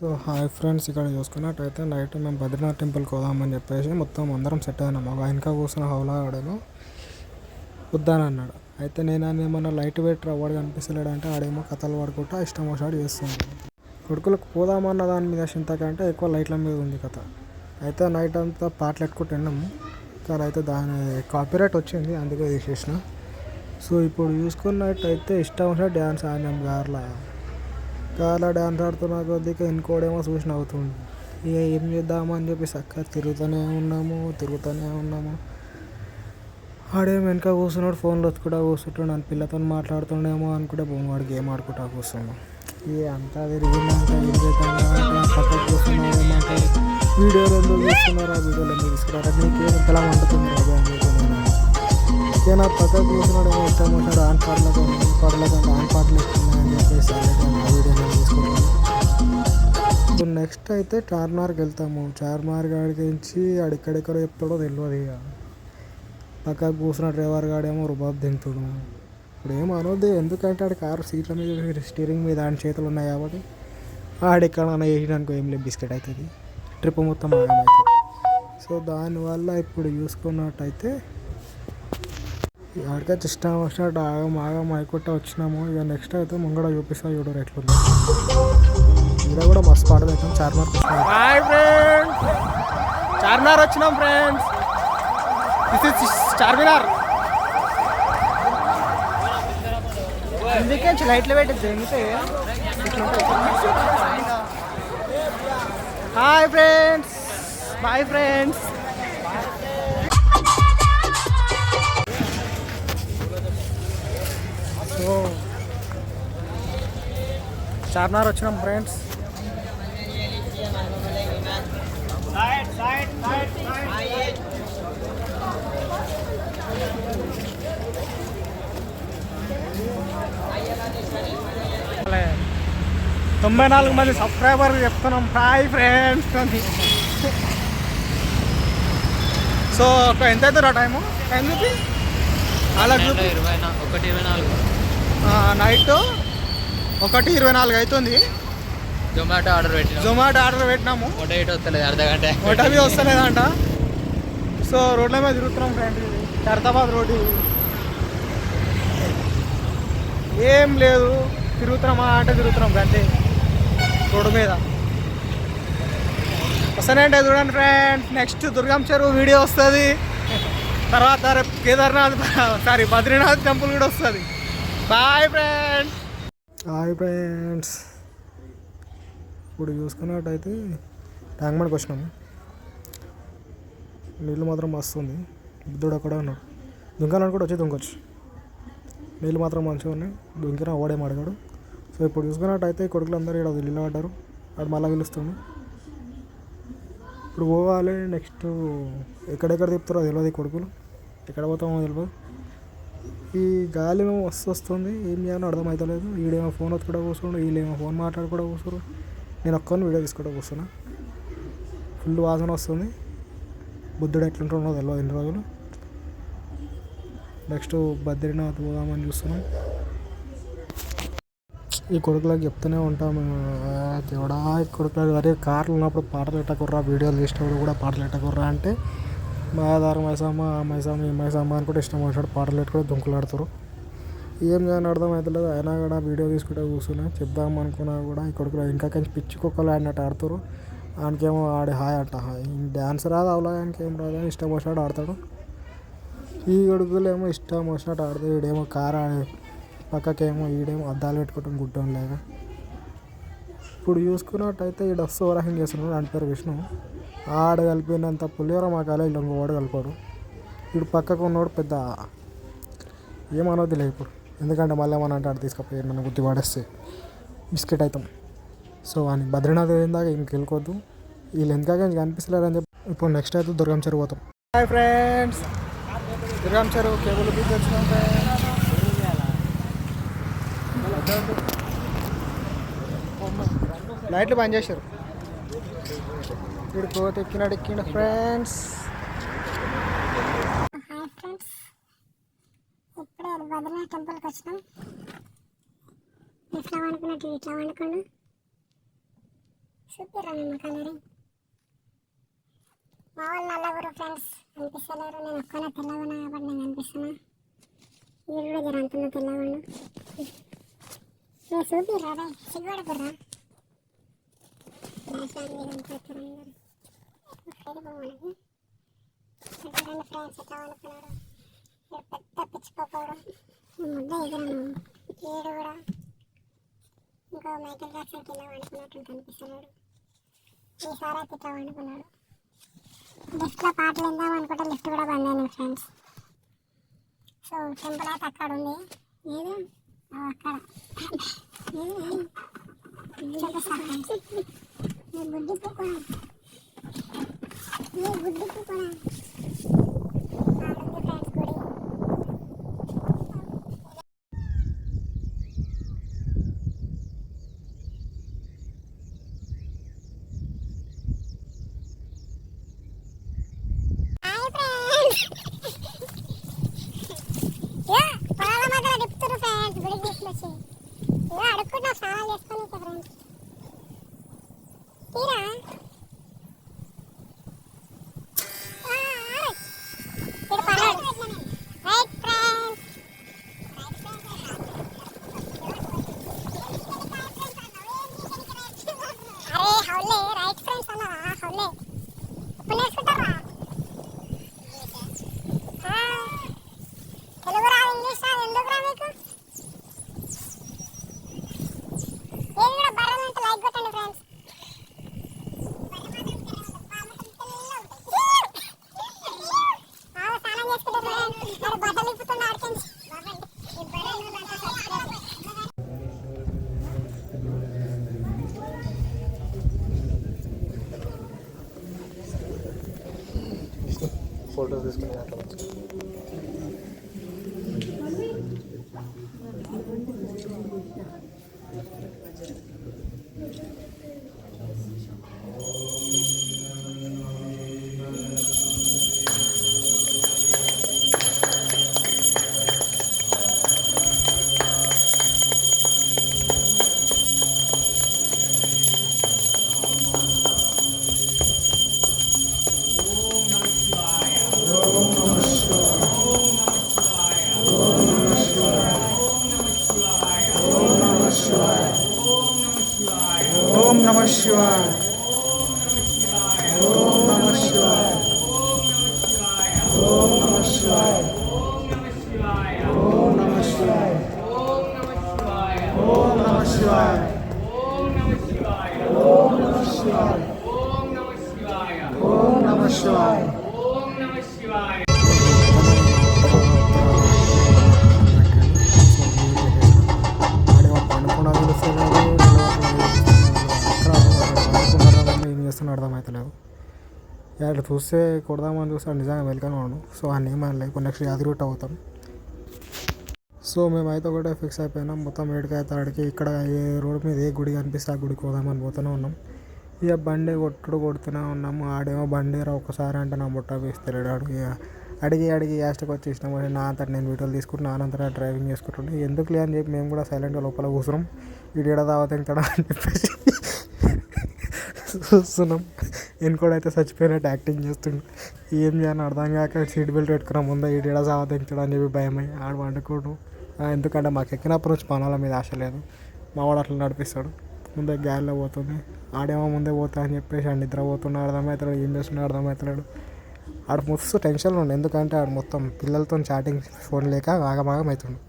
So hi friends, ఇక్కడ చూసుకున్నట్టయితే night మేము బద్రీనాథ్ టెంపుల్కి పోదామని చెప్పేసి మొత్తం అందరం సెట్ అయినాం. ఒక వెనక కూర్చున్న హౌలా ఆడేమో వద్దాని అన్నాడు. అయితే నేను ఏమన్నా లైట్ వెయిట్ వాడు కనిపిస్తలేడు అంటే ఆడేమో కథలు పడుకుంటా ఇష్టం వచ్చాడు చేస్తుంది. కొడుకులకు పోదామన్న దాని మీద చింతకంటే ఎక్కువ లైట్ల మీద ఉంది కథ. అయితే నైట్ అంతా పాటలు ఎట్టుకుంటూ విన్నాము, కానీ అయితే దాని కాపీరైట్ వచ్చింది, అందుకే తీసేసిన. సో ఇప్పుడు చూసుకున్నట్టయితే ఇష్టం వచ్చిన డ్యాన్స్ ఆడినాం కార్లా డ్యాన్స్ ఆడుతున్నా కొద్దిగా ఇంకోడేమో చూసిన అవుతుంది. ఇక ఏం చేద్దామని చెప్పి చక్కగా తిరుగుతూనే ఉన్నాము. ఆడేమో వెనక కూర్చున్నాడు, ఫోన్లో వచ్చుకుంటా కూర్చుంటాడు. నన్ను పిల్లతో మాట్లాడుతుండేమో అనుకుంటే వాడు గేమ్ ఆడుకుంటా కూర్చున్నాం. ఇక అంతా తిరిగిందంటే ఏం చేద్దాం పక్కకు కూర్చున్నాడు మాట్లాడి వీడియోలు ఎందుకు చూస్తున్నారు, ఆ వీడియోలు ఎందుకు తీసుకురారా, నీకు ఇంతలా వండుతుంది అదే అని చెప్పి ఇక నా పక్కకు కూర్చున్నాడు. ఏమో ఇష్టం వచ్చాడు ఆన్ పాటలకు ఆన్ పాటలు ఇస్తున్నాయని చెప్పేసి ఆ వీడియోలో తీసుకుంటాను. ఇప్పుడు నెక్స్ట్ అయితే చార్మినార్కి వెళ్తాము. చార్మినార్ గాడికి నుంచి ఆడిక్కడెక్కడ చెప్తాడో తెలియదు. ఇక పక్కకు కూర్చున్న డ్రైవర్ గాడేమో రుబాబ్ దింపుతాడు. ఇప్పుడు ఏం అనొద్దు, ఎందుకంటే ఆడి కారు సీట్ల మీద స్టీరింగ్ మీద ఆడి చేతులు ఉన్నాయి కాబట్టి ఆడెక్కడన్నా వేసినానుకో ఏం లేదు బిస్కెట్ అవుతుంది, ట్రిప్ మొత్తం ఆగమవుతుంది. సో దానివల్ల ఇప్పుడు చూసుకున్నట్టయితే ఆడికైతే ఇష్టం వచ్చినట్టు ఆగం అయికుంటా వచ్చినాము. ఇక నెక్స్ట్ అయితే ముంగడ చూపిస్తా చూడరు ఎట్లుంది. ఇక్కడ కూడా మస్తు పాట పెట్టాం. చార్మినార్ వచ్చినాం ఫ్రెండ్స్, దిస్ ఇస్ చార్మినార్. అందుకే లైట్లు పెట్టింది జంగితే. Hi friends, boy friends. So Charminar వచ్చినాం ఫ్రెండ్స్. తొంభై 94 మంది సబ్స్క్రైబర్ చెప్తున్నాం హాయ్ ఫ్రెండ్స్ అని. సో ఎంత అవుతుందా టైం చూపి అలా చూపి 1:24 నైట్ 1:24 అవుతుంది. జొమాటో ఆర్డర్ పెట్టినాము. ఓటవి వస్తలేదంట. సో రోడ్ల మీద తిరుగుతున్నాం ఫ్రెండ్. ఖైరతాబాద్ రోడ్డు ఏం లేదు, తిరుగుతున్నామా అంటే తిరుగుతున్నాం అంతే రోడ్డు మీద. వస్తానంటే చూడండి ఫ్రెండ్స్, నెక్స్ట్ దుర్గం చెరువు వీడియో వస్తుంది. తర్వాత రేపు కేదార్నాథ్ బద్రీనాథ్ టెంపుల్ కూడా వస్తుంది. Bye friends. ఇప్పుడు చూసుకున్నట్టయితే ట్యాంక్ బండ్కి వచ్చినాము. నీళ్ళు మాత్రం వస్తుంది. బుద్ధుడు అక్కడ ఉన్నాడు. దుంకాలని కూడా వచ్చి దుంకొచ్చు. నీళ్ళు మాత్రం మంచిగా ఉన్నాయి. దుంకినా ఓడేం అడిగాడు. సో ఇప్పుడు చూసుకున్నట్టయితే ఈ కొడుకులు అందరూ ఇక్కడ నీళ్ళు పడ్డారు. వాడు మళ్ళీ పిలుస్తుంది. ఇప్పుడు పోవాలి. నెక్స్ట్ ఎక్కడెక్కడ తిప్పుతారో తెలియదు. ఈ కొడుకులు ఎక్కడ పోతామో తెలియదు. ఈ గాలి వస్తుంది, ఏం చేయాలో అర్థమవుతలేదు. వీడేమో ఫోన్ వచ్చి కూడా కూర్చోండు, వీళ్ళేమో ఫోన్ మాట్లాడి కూడా కూర్చోరు. నేను ఒక్కరిని వీడియో తీసుకుంటూ కూర్చున్నా. ఫుల్ వాసన వస్తుంది. బుద్ధుడు ఎట్లుంటుండో తెలియదు ఎన్ని రోజులు. నెక్స్ట్ బద్రీనాథ్ పోదామని చూస్తున్నాం. ఈ కొడుకులకు చెప్తూనే ఉంటాము, దేవుడా ఈ కొడుకులు అరే కార్లు ఉన్నప్పుడు పాటలు పెట్టకుర్రా, వీడియోలు తీసినప్పుడు కూడా పాటలు పెట్టకుర్రా అంటే మాదారు మైసమ్మ ఈ మైసమ్మ అని కూడా ఇష్టం వచ్చాడు. పాటలు పెట్టుకుని దుంకులాడుతారు. ఏం చేయని అర్థం అవుతలేదు. అయినా కూడా వీడియో తీసుకుంటే కూర్చున్నా. చెప్దాం అనుకున్నా కూడా ఈ కొడుకులు ఇంకా కొంచెం పిచ్చి కుక్కలు ఆడినట్టు ఆడుతారు. ఆయనకేమో ఆడి హాయ్ అంట హాయ్. డ్యాన్స్ రాదు, అవలా ఆయనకేం రాదు అని ఇష్టం వచ్చినట్టు ఆడతాడు. ఈ కొడుకులు ఏమో ఇష్టం వచ్చినట్టు ఆడతాడు. వీడేమో కారు పక్కకేమో ఈడేమో అద్దాలు పెట్టుకోవటం గుడ్డం లేక. ఇప్పుడు చూసుకున్నట్టయితే ఈడ ఓవరాక్షన్ చేస్తున్నాడు. ఆయన పేరు విష్ణు. ఆడ కలిపినంత పులిహోర మా కాలేజీలో ఇంకోవాడు కలిపాడు. ఇప్పుడు పక్కకు ఉన్నవాడు పెద్ద ఏమనొద్దులే ఇప్పుడు, ఎందుకంటే మళ్ళీ ఏమన్నా అంటే ఆడ తీసుకపోయి నన్ను గుర్తు పడేస్తే బిస్కెట్ అవుతాం. సో అని బద్రీనాథ్ ఇందాక ఇంకెళ్ళుకోవద్దు. వీళ్ళు ఎందుకాక కనిపిస్తలేరని చెప్పి ఇప్పుడు నెక్స్ట్ అయితే దుర్గం చెరువు పోతాం. హాయ్ ఫ్రెండ్స్, దుర్గం చెరువు కేబుల్ బీచ్ వచ్చినాం ఫ్రెండ్స్. లైట్లు బంద్ చేశారు. ఇప్పుడు కోత ఎక్కినాడు ఫ్రెండ్స్. ఇప్పుడే బద్రీనాథ్ టెంపుల్కి వచ్చినాం. ఇట్లా వండుకున్నట్టు ఇట్లా వండుకోండు. చూపిరా మేము కలరింగ్ మా వాళ్ళు నల్లగురు ఫ్రెండ్స్ అనిపిస్తలేరు. నేను ఒక్కనే తెల్లగున్నా కాబట్టి నేను అనిపిస్తున్నా. మీరు కూడా జర అంటున్నా తెల్లగుండు. నేను చూపిరా రే సిగ్గుపడకుర్రా. రెండు ఫ్రెండ్స్ ఎట్లా అనుకున్నాడు. పెద్ద పిచ్చిపోతాడు ముద్ద ఎదురను ఏడు కూడా ఇంకో మైకేల్ జాక్సన్ కింద వండుకున్నట్టు కనిపిస్తున్నాడు. ఈసారి అయితే ఇట్లా వండుకున్నాడు. లిఫ్ట్లో పాటలు విందాం అనుకుంటే లిఫ్ట్ కూడా బంద్ అయింది ఫ్రెండ్స్. సో టెంపుల్ అయితే అక్కడ ఉంది. ఏదో అక్కడ చూపిస్తా ఫ్రెండ్స్. ఏ గుడ్డిప్పు కూడా ఆడుంది ఫ్రెండ్స్ గుడి. పొలాల మధ్యలో తిప్పుతున్నారు ఫ్రెండ్స్. గుడికి తీసుకొచ్చి అడుక్కుంటా స్నానాలు చేసుకొని ఫ్రెండ్స్. తీరా రైట్ ఫ్రెండ్స్. అరే హౌలే రైట్ ఫ్రెండ్స్ అన్నా హౌలే ఎప్పుడు నేర్చుకుంటారా? తెలుగు రా ఇంగ్లీష్ రా ఎందుకు రా మీకు? నేను కూడా బర్రెలు అంటే లైక్ కొట్టండి ఫ్రెండ్స్. స్నానం చేసుకుంటే బట్టలు ఇప్పుతున్నా అడిగింది. ఫోటోస్ తీసుకుని అట్లా ఓం నమః శివాయ. ఓం నమః శివాయ. ఓం నమః శివాయ. ఓం నమః శివాయ. ఓం నమః శివాయ. ఓం నమః శివాయ. ఓం నమః శివాయ. అర్థమవుతలేదు. ఇట్లా చూస్తే కొడదామని చూస్తే నిజంగా వెల్కమ్ వాడు. సో ఆ నేమ్ అనలే ఇప్పుడు నెక్స్ట్ యాదగిరిగుట్ట అవుతాం. సో మేమైతే ఒకటే ఫిక్స్ అయిపోయినాం. మొత్తం ఏడికైతే ఆడికి ఇక్కడ ఏ రోడ్ మీద ఏ గుడి కనిపిస్తే ఆ గుడికి పోదామని పోతూనే ఉన్నాం. ఇక బండి కొడుతూనే ఉన్నాము. ఆడేమో బండి రా ఒకసారి అంటే నా ముట్ట వేస్తలేడు. అడిగి యాస్ట్కి వచ్చి ఇష్టం వచ్చి నా అంతా నేను వీడియోలు తీసుకుంటూ నానంతా డ్రైవింగ్ చేసుకుంటుండే. ఎందుకు లే అని చెప్పి మేము కూడా సైలెంట్గా లోపల కూర్చున్నాం. వీడియో దావత్ తింటాడా అని చెప్పేసి చూస్తున్నాం. ఎన్కోడైతే చచ్చిపోయినట్టు యాక్టింగ్ చేస్తుండు. ఏం చేయాలని అర్థం కాక సీట్ బెల్ట్ పెట్టుకున్నాం. ముందే ఈడేడా సావ తెంచుడు అని చెప్పి భయమై ఆడు వండుకోడు. ఎందుకంటే మాకు ఎక్కినప్పటి నుంచి పనాల మీద ఆశ లేదు. మా వాడు అట్లా నడిపిస్తాడు. ముందే గాలిలో పోతుంది. ఆడేమో ముందే పోతా అని చెప్పేసి ఆడు నిద్ర పోతున్నా అర్థమవుతాడు. ఏం చేస్తున్నా అర్థమవుతలేడు. ఆడు మస్తు టెన్షన్లో ఉండు. ఎందుకంటే ఆడు మొత్తం పిల్లలతో చాటింగ్ ఫోన్ లేక ఆగమాగం అవుతుండు.